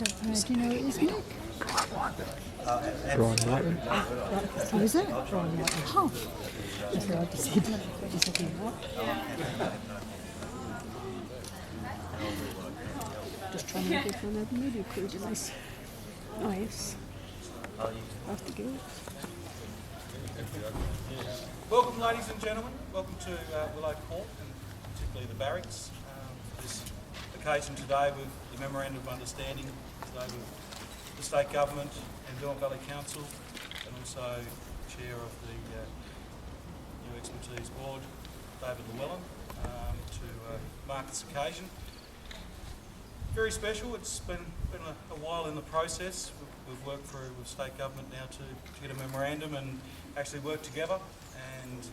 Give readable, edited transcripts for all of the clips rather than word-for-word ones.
don't know. Do you know who it is, Nick? Brian Martin. Oh, is it? Brian Martin. Oh. That's what I just said. Just said what? Just trying to get from that media crew, nice. Nice. After girls. Welcome, ladies and gentlemen. Welcome to Willow Court, and particularly the barracks. This occasion today with the Memorandum of Understanding, today with the State Government and Derwent Valley Council, and also Chair of the New Expertise Board, David Llewellyn, to mark this occasion. Very special. It's been a while in the process. We've worked through with State Government now to get a memorandum and actually work together and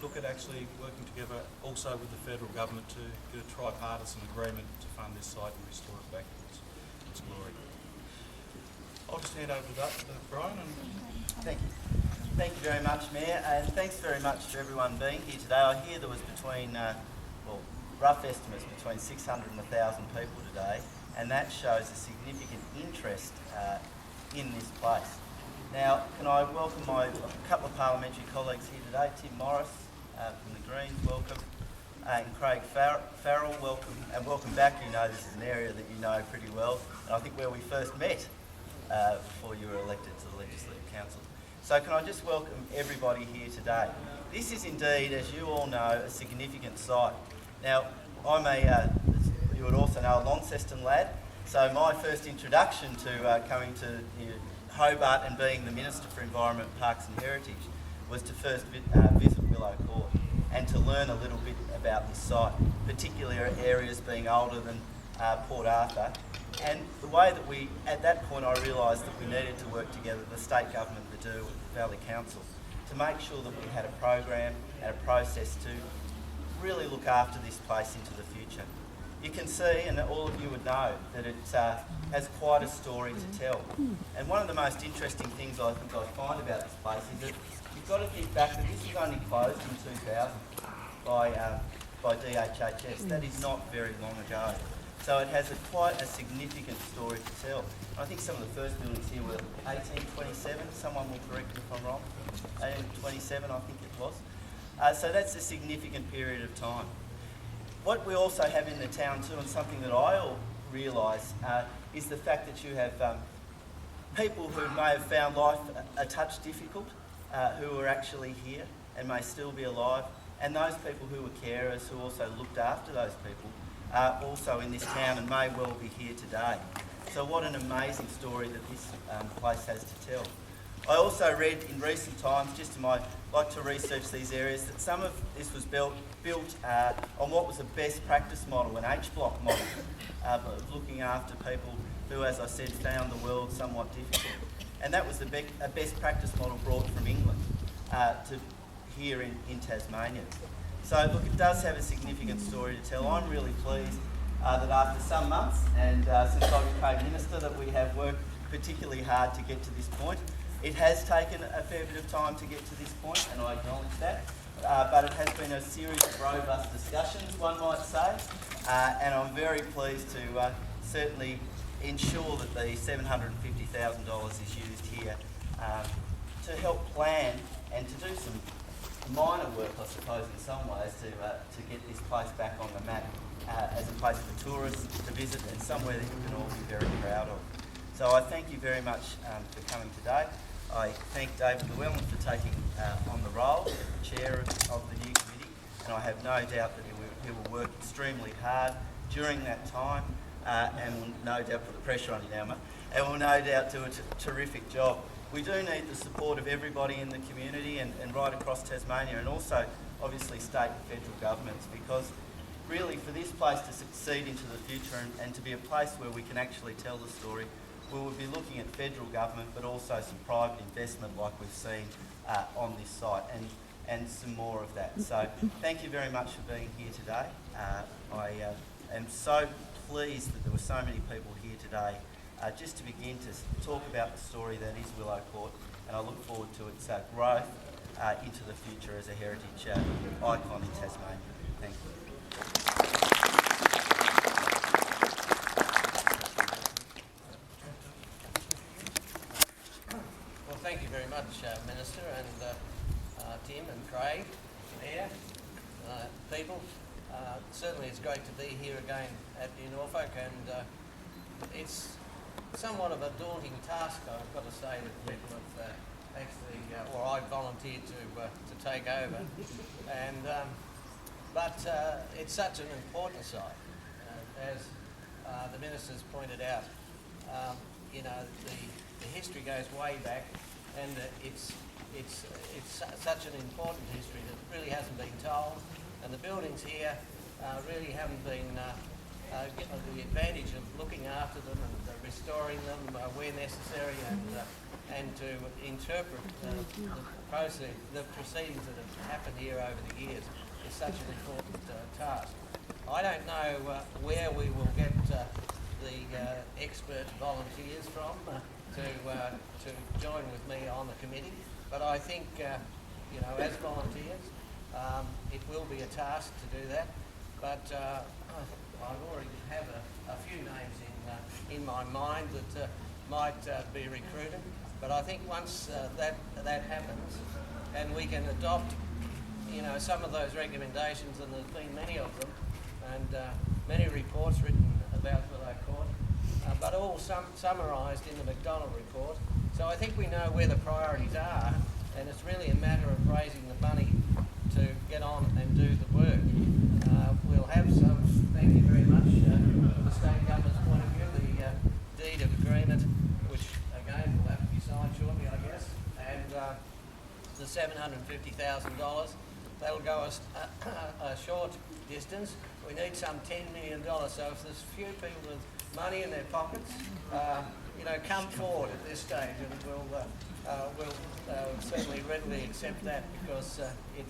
look at actually working together also with the Federal Government to get a tripartisan agreement to fund this site and restore it back to its glory. I'll just hand over to Brian. Thank you. Thank you very much, Mayor, and thanks very much to everyone being here today. I hear there was between, rough estimates between 600 and 1,000 people today, and that shows a significant interest in this place. Now, can I welcome a couple of parliamentary colleagues here today, Tim Morris from the Greens, welcome, and Craig Farrell, welcome, and welcome back. You know this is an area that you know pretty well, and I think where we first met before you were elected to the Legislative Council. So can I just welcome everybody here today. This is indeed, as you all know, a significant site. Now, I'm you would also know, a Launceston lad, so my first introduction to coming to Hobart and being the Minister for Environment, Parks and Heritage was to first visit Willow Court and to learn a little bit about this site, particularly areas being older than Port Arthur. And the way that at that point I realised that we needed to work together, the State Government, the Derwent Valley Council, to make sure that we had a program and a process to really look after this place into the future. You can see, and all of you would know, that it has quite a story to tell. And one of the most interesting things I think I find about this place is that you've got to think back that this was only closed in 2000 by DHHS. That is not very long ago. So it has quite a significant story to tell. I think some of the first buildings here were 1827, someone will correct me if I'm wrong, 1827 I think it was. So that's a significant period of time. What we also have in the town too, and something that I realise, is the fact that you have people who may have found life a touch difficult, who are actually here and may still be alive, and those people who were carers who also looked after those people are also in this town and may well be here today. So what an amazing story that this place has to tell. I also read in recent times, just to like to research these areas, that some of this was built on what was a best practice model, an H-block model, of looking after people who, as I said, found the world somewhat difficult. And that was a best practice model brought from England to here in Tasmania. So look, it does have a significant story to tell. I'm really pleased that after some months, and since I became Minister, that we have worked particularly hard to get to this point. It has taken a fair bit of time to get to this point, and I acknowledge that, but it has been a series of robust discussions, one might say, and I'm very pleased to certainly ensure that the $750,000 is used here to help plan and to do some minor work, I suppose, in some ways, to get this place back on the map as a place for tourists to visit and somewhere that you can all be very proud of. So I thank you very much for coming today. I thank David Llewellyn for taking on the role of Chair of the new committee, and I have no doubt that he will work extremely hard during that time and will no doubt put the pressure on you now, and will no doubt do a terrific job. We do need the support of everybody in the community and right across Tasmania, and also obviously state and federal governments, because really for this place to succeed into the future and to be a place where we can actually tell the story, we will be looking at federal government, but also some private investment like we've seen on this site, and some more of that. So thank you very much for being here today. I am so pleased that there were so many people here today just to begin to talk about the story that is Willow Court, and I look forward to its growth into the future as a heritage icon in Tasmania. Thank you. Minister, and Tim and Craig, Mayor, people. Certainly it's great to be here again at New Norfolk, and it's somewhat of a daunting task, I've got to say, that people have actually, or I volunteered to take over, and but it's such an important site, as the Minister's pointed out. You know, the history goes way back, and it's such an important history that really hasn't been told, and the buildings here really haven't been given the advantage of looking after them and restoring them where necessary, and to interpret the process, the proceedings that have happened here over the years is such an important task. I don't know where we will get the expert volunteers from to join with me on the committee, but I think you know, as volunteers, it will be a task to do that. But I already have a few names in my mind that might be recruited. But I think once that happens, and we can adopt, you know, some of those recommendations, and there's been many of them, and many reports written about Willow Court, but all summarised in the McDonald report. So I think we know where the priorities are, and it's really a matter of raising the money to get on and do the work. We'll have some, thank you very much, from the state government's point of view, the deed of agreement, which again will have to be signed shortly, I guess, and the $750,000. That'll go us a short distance. We need some $10 million, so if there's few people with money in their pockets, you know, come forward at this stage, and we'll certainly readily accept that, because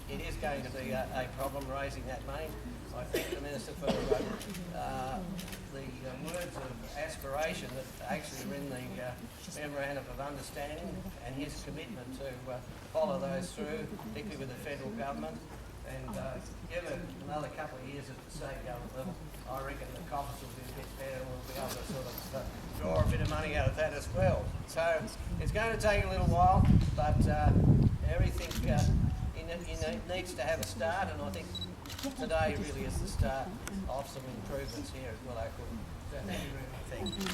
it is going to be a problem raising that money. I thank the Minister for the words of aspiration that actually are in the Memorandum of Understanding, and his commitment to follow those through, particularly with the federal government. And give it another couple of years at the state government level, I reckon the coffers will be a bit better, and we'll be able to sort of draw a bit of money out of that as well. So it's going to take a little while, but everything needs to have a start, and I think today really is the start of some improvements here at Willow Court. So thank you very much. Thank you.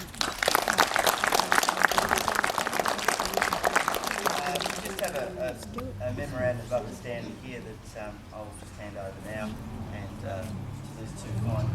We just have a memorandum of understanding here that I'll just hand over now, and these two fine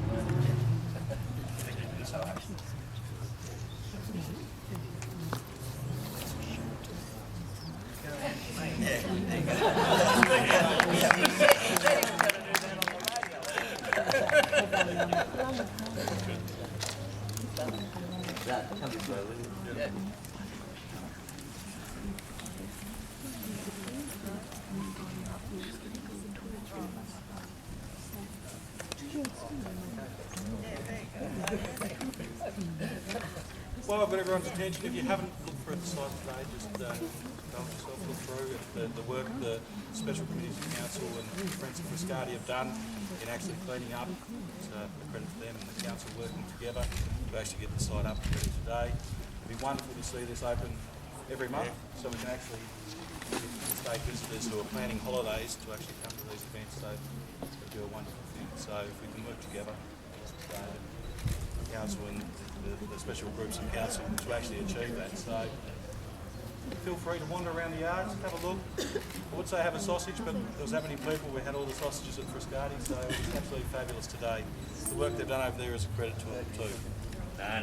Well, I've got everyone's attention. If you haven't looked through the site today, just go yourself, look through the work the special committees of council and friends of Frescati have done in actually cleaning up. It's a credit to them and the council working together to actually get the site up and ready today. It'd be wonderful to see this open every month, so we can actually get state visitors who are planning holidays to actually come to these events. So it's going to be a wonderful thing. So if we can work together, council and the special groups in council to actually achieve that. So feel free to wander around the yards, have a look. I would say have a sausage, but there was that many people, we had all the sausages at Frescati, so it was absolutely fabulous today. The work they've done over there is a credit to them too. No.